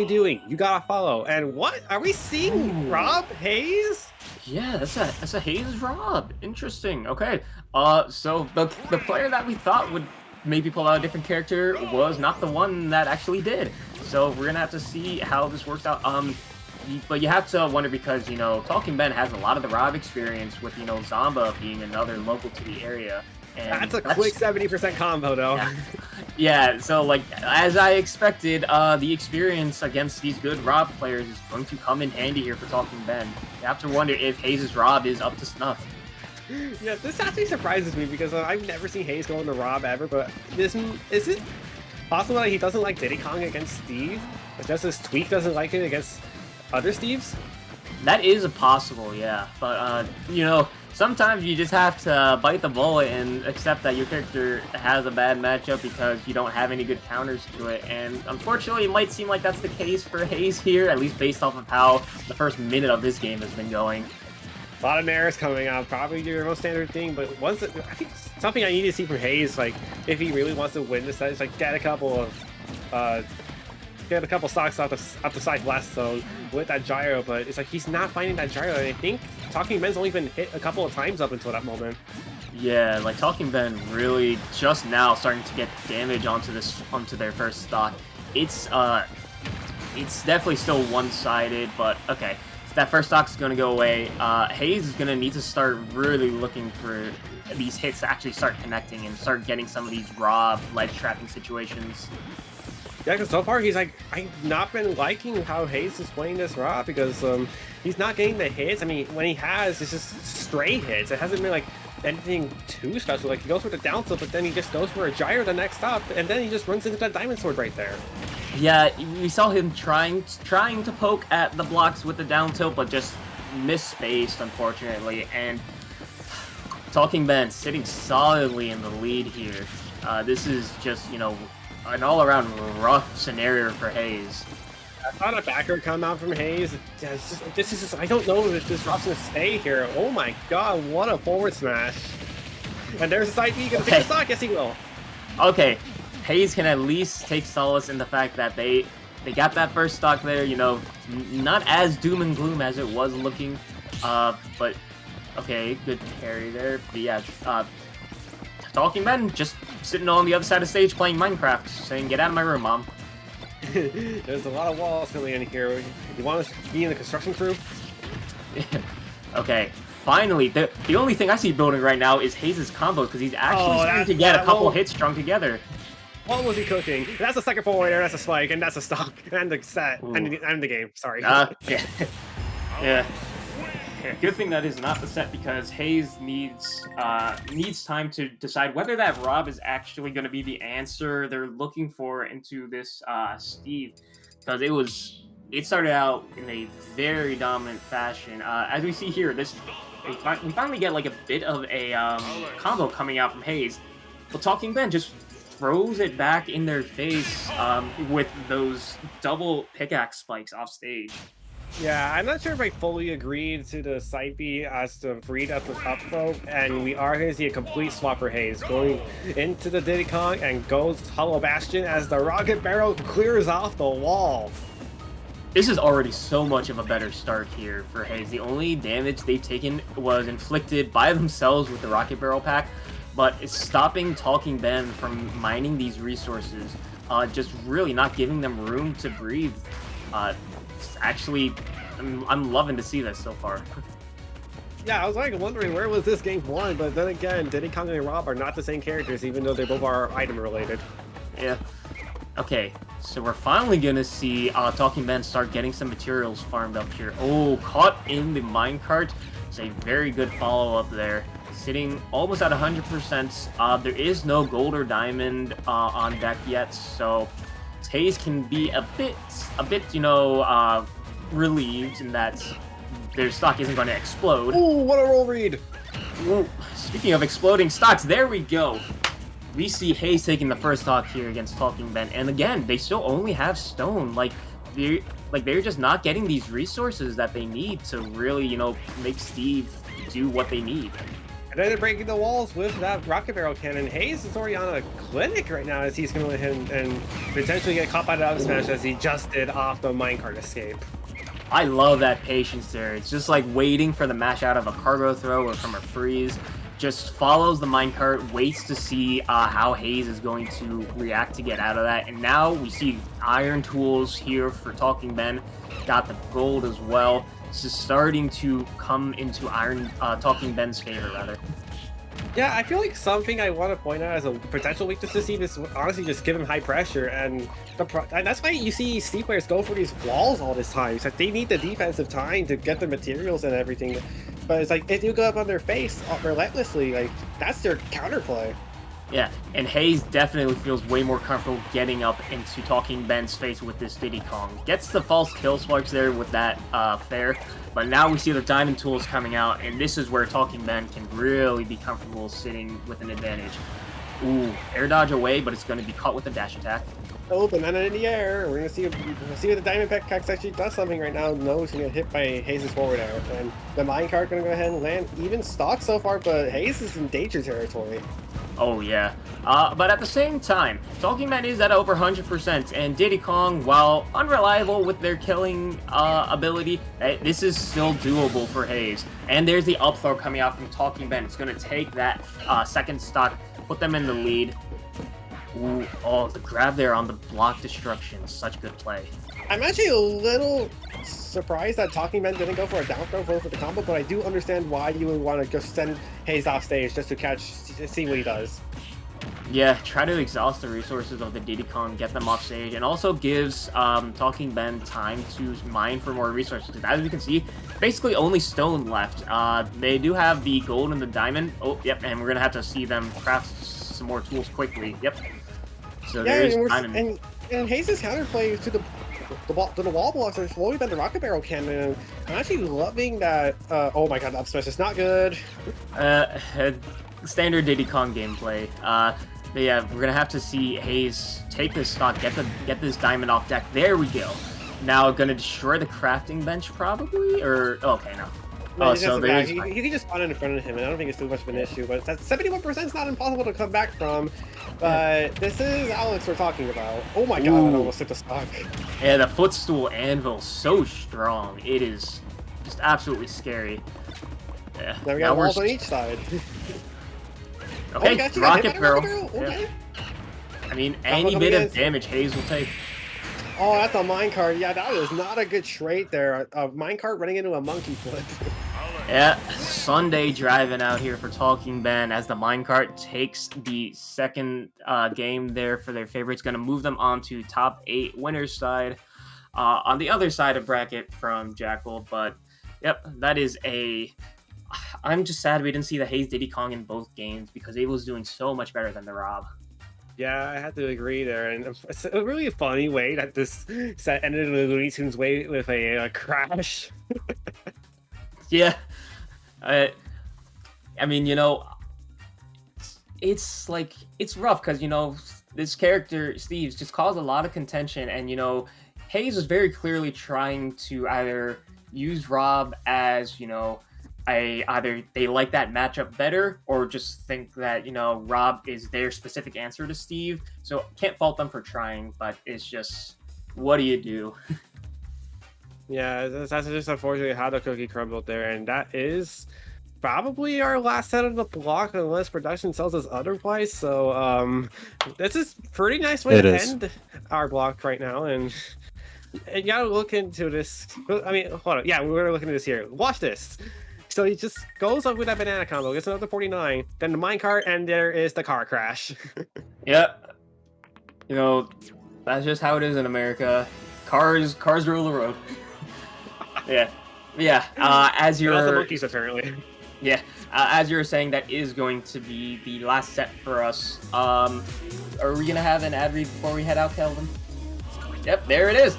you doing? You gotta follow. And what? Are we seeing Ooh. Rob Hayes? Yeah, that's a Haze Rob. Interesting. Okay. So the player that we thought would maybe pull out a different character was not the one that actually did. So we're gonna have to see how this works out. But you have to wonder because Talking Ben has a lot of the Rob experience with Zamba being another local to the area, and That's a quick that's 70% combo, though. yeah. Yeah, so like as I expected, the experience against these good Rob players is going to come in handy here for Talking Ben. You have to wonder if Hayes' Rob is up to snuff. Yeah, this actually surprises me because I've never seen Hayes go into Rob ever, but is it possible that he doesn't like Diddy Kong against Steve? But just his tweak doesn't like it against other Steves? That is a possible, yeah. But sometimes you just have to bite the bullet and accept that your character has a bad matchup because you don't have any good counters to it. And unfortunately, it might seem like that's the case for Hayes here, at least based off of how the first minute of this game has been going. A lot of mirrors coming out, probably your most standard thing, but I think something I need to see from Hayes, like, if he really wants to win this set, is like get a couple stocks out the side blast zone with that gyro, but it's like he's not finding that gyro, and I think Talking Ben's only been hit a couple of times up until that moment. Yeah, like Talking Ben really just now starting to get damage onto their first stock. It's definitely still one-sided, but okay. So that first stock's gonna go away. Haze is gonna need to start really looking for these hits to actually start connecting and start getting some of these raw ledge trapping situations. Yeah, because so far I've not been liking how Hayes is playing this Rob because he's not getting the hits. I mean, when he has, it's just straight hits. It hasn't been like anything too special. Like he goes for the down tilt, but then he just goes for a gyro the next up, and then he just runs into that diamond sword right there. Yeah, we saw him trying to poke at the blocks with the down tilt, but just misspaced, unfortunately. And Talking Ben sitting solidly in the lead here. This is just, an all-around rough scenario for Haze. I thought a backer come out from Hayes. This is just, I don't know if this Rob's gonna stay here. Oh my god, what a forward smash. And there's a side B, gonna take a stock. Yes, he will. Okay, Haze can at least take solace in the fact that they got that first stock there, not as doom and gloom as it was looking. But okay, good carry there. But yeah, Talking Ben just sitting on the other side of the stage playing Minecraft, saying, "Get out of my room, mom." There's a lot of walls coming in here. You want us to be in the construction crew? Okay, finally, the only thing I see building right now is Haze's combos because he's actually starting to get a couple hits strung together. What was he cooking? That's a second forward there, that's a spike, and that's a stock, and the set, and the game, sorry. Yeah. Yeah. Yeah, good thing that is not the set because Haze needs time to decide whether that Rob is actually going to be the answer they're looking for into this Steve, because it started out in a very dominant fashion. As we see here, we finally get like a bit of a combo coming out from Haze, but Talking Ben just throws it back in their face with those double pickaxe spikes off stage. Yeah, I'm not sure if I fully agreed to the side B as the read at the top throw, and we are going to see a complete swap for Hayes going into the Diddy Kong and goes Hollow Bastion as the rocket barrel clears off the wall. This is already so much of a better start here for Haze. The only damage they've taken was inflicted by themselves with the rocket barrel pack, but it's stopping Talking Ben from mining these resources, just really not giving them room to breathe. Actually, I'm loving to see this so far. Yeah, I was like wondering where was this game won, but then again, Diddy Kong and Rob are not the same characters, even though they both are item related. Yeah. Okay, so we're finally gonna see Talking Ben start getting some materials farmed up here. Oh, caught in the minecart. It's a very good follow-up there. Sitting almost at 100%. There is no gold or diamond on deck yet, so Haze can be a bit, relieved in that their stock isn't going to explode. Ooh, what a roll read! Ooh, speaking of exploding stocks, there we go. We see Haze taking the first stock here against Talking Ben, and again, they still only have stone. They're just not getting these resources that they need to really, make Steve do what they need. And then they're breaking the walls with that rocket barrel cannon. Haze is already on a clinic right now as he's going to let him and potentially get caught by the up smash as he just did off the minecart escape. I love that patience there. It's just like waiting for the mash out of a cargo throw or from a freeze. Just follows the minecart, waits to see how Haze is going to react to get out of that. And now we see iron tools here for Talking Ben. Got the gold as well. This is starting to come into Talking Ben's favor, rather. Yeah, I feel like something I want to point out as a potential weakness to Steve is honestly just give him high pressure, and that's why you see Steve players go for these walls all this time. It's like they need the defensive time to get the materials and everything, but it's like if you go up on their face relentlessly, like that's their counterplay. Yeah, and Haze definitely feels way more comfortable getting up into Talking Ben's face with this Diddy Kong. Gets the false kill sparks there with that fair, but now we see the diamond tools coming out, and this is where Talking Ben can really be comfortable sitting with an advantage. Ooh, air dodge away, but it's going to be caught with a dash attack. Oh, banana in the air. We're gonna see if the diamond pickaxe actually does something right now. No, he's gonna get hit by Haze's forward air, and the minecart gonna go ahead and land even stock so far, but Haze is in danger territory. Oh yeah, but at the same time, Talking Ben is at over 100%, and Diddy Kong, while unreliable with their killing ability, this is still doable for Haze. And there's the up throw coming out from Talking Ben. It's going to take that second stock, put them in the lead. Ooh, oh, the grab there on the block destruction, such good play. I'm actually a little surprised that Talking Ben didn't go for a down throw for the combo, but I do understand why you would want to just send Haze off stage just to see what he does. Yeah, try to exhaust the resources of the Diddy Kong, get them off stage, and also gives Talking Ben time to mine for more resources. Because as we can see, basically only stone left. They do have the gold and the diamond. Oh, yep, and we're going to have to see them craft some more tools quickly. Yep. So yeah, there's and Haze's counterplay to the wall blocks are slowly been the rocket barrel cannon. I'm actually loving that. Oh my god, the up smash is not good. Standard Diddy Kong gameplay. But yeah, we're gonna have to see Haze take this stock, get this diamond off deck. There we go. Now gonna destroy the crafting bench probably, or okay, no. Oh, so there's you can just spawn in front of him, and I don't think it's too much of an issue. But 71% is not impossible to come back from. But this is Alex we're talking about. Oh my god, I almost hit the stock. Yeah, the footstool anvil so strong. It is just absolutely scary. Yeah. Now we got walls on each side. Okay, oh, rocket barrel. Okay. Yeah. I mean, any bit of damage Haze will take. Oh, that's a minecart. Yeah, that is not a good trait there. A minecart running into a monkey flip. Yeah, Sunday driving out here for Talking Ben as the minecart takes the second game there for their favorites. Going to move them on to top 8 winners side. On the other side of bracket from Jackal, but yep, that is a... I'm just sad we didn't see the Haze Diddy Kong in both games because it was doing so much better than the Rob. Yeah, I have to agree there, and it's a really funny way that this set ended in the Looney Tunes way with a crash. Yeah, I mean, you know, it's like, it's rough because, you know, this character, Steve's, just caused a lot of contention, and, you know, Haze was very clearly trying to either use Rob as, you know, either they like that matchup better or just think that, you know, Rob is their specific answer to Steve. So can't fault them for trying, but it's just, what do you do? Yeah, that's just unfortunately how the cookie crumbled there, and that is probably our last set of the block unless production tells us otherwise. So this is pretty nice way to end our block right now, and you gotta look into this. I mean, hold on. Yeah, we're gonna look into this here. Watch this. So he just goes up with that banana combo, gets another 49, then the minecart, and there is the car crash. Yep. You know, that's just how it is in America. Cars rule the road. Yeah. As you're... Also monkeys, apparently. Yeah. As you were saying, that is going to be the last set for us. Are we going to have an ad read before we head out, Kelvin? Yep, there it is.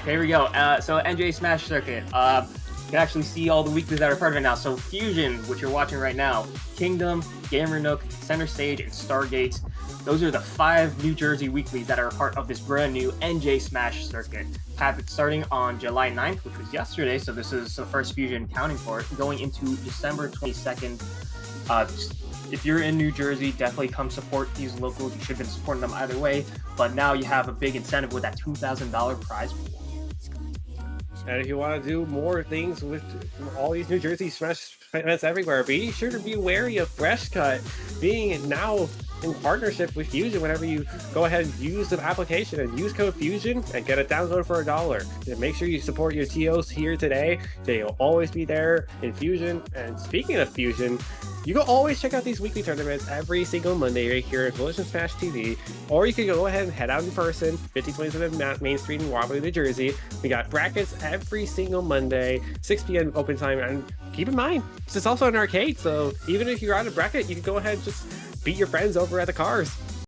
Here we go. So NJ Smash Circuit. You can actually see all the weeklies that are part of it now. So Fusion, which you're watching right now, Kingdom, Gamer Nook, Center Stage, and Stargate. Those are the 5 New Jersey weeklies that are a part of this brand new NJ Smash Circuit. Have it starting on July 9th, which was yesterday, so this is the first Fusion counting for it, going into December 22nd. If you're in New Jersey, definitely come support these locals. You should have been supporting them either way, but now you have a big incentive with that $2,000 prize pool. And if you want to do more things with all these New Jersey Smash events everywhere, be sure to be wary of Fresh Cut being now in partnership with Fusion. Whenever you go ahead and use the application and use code Fusion and get it downloaded for $1. And make sure you support your TOs here today. They'll always be there in Fusion. And speaking of Fusion, you can always check out these weekly tournaments every single Monday right here at Collision Smash TV, or you can go ahead and head out in person, 5027 Main Street in Waterloo, New Jersey. We got brackets every single Monday, 6 p.m. open time, and keep in mind, this is also an arcade, so even if you're out of bracket, you can go ahead and just beat your friends over at the cars.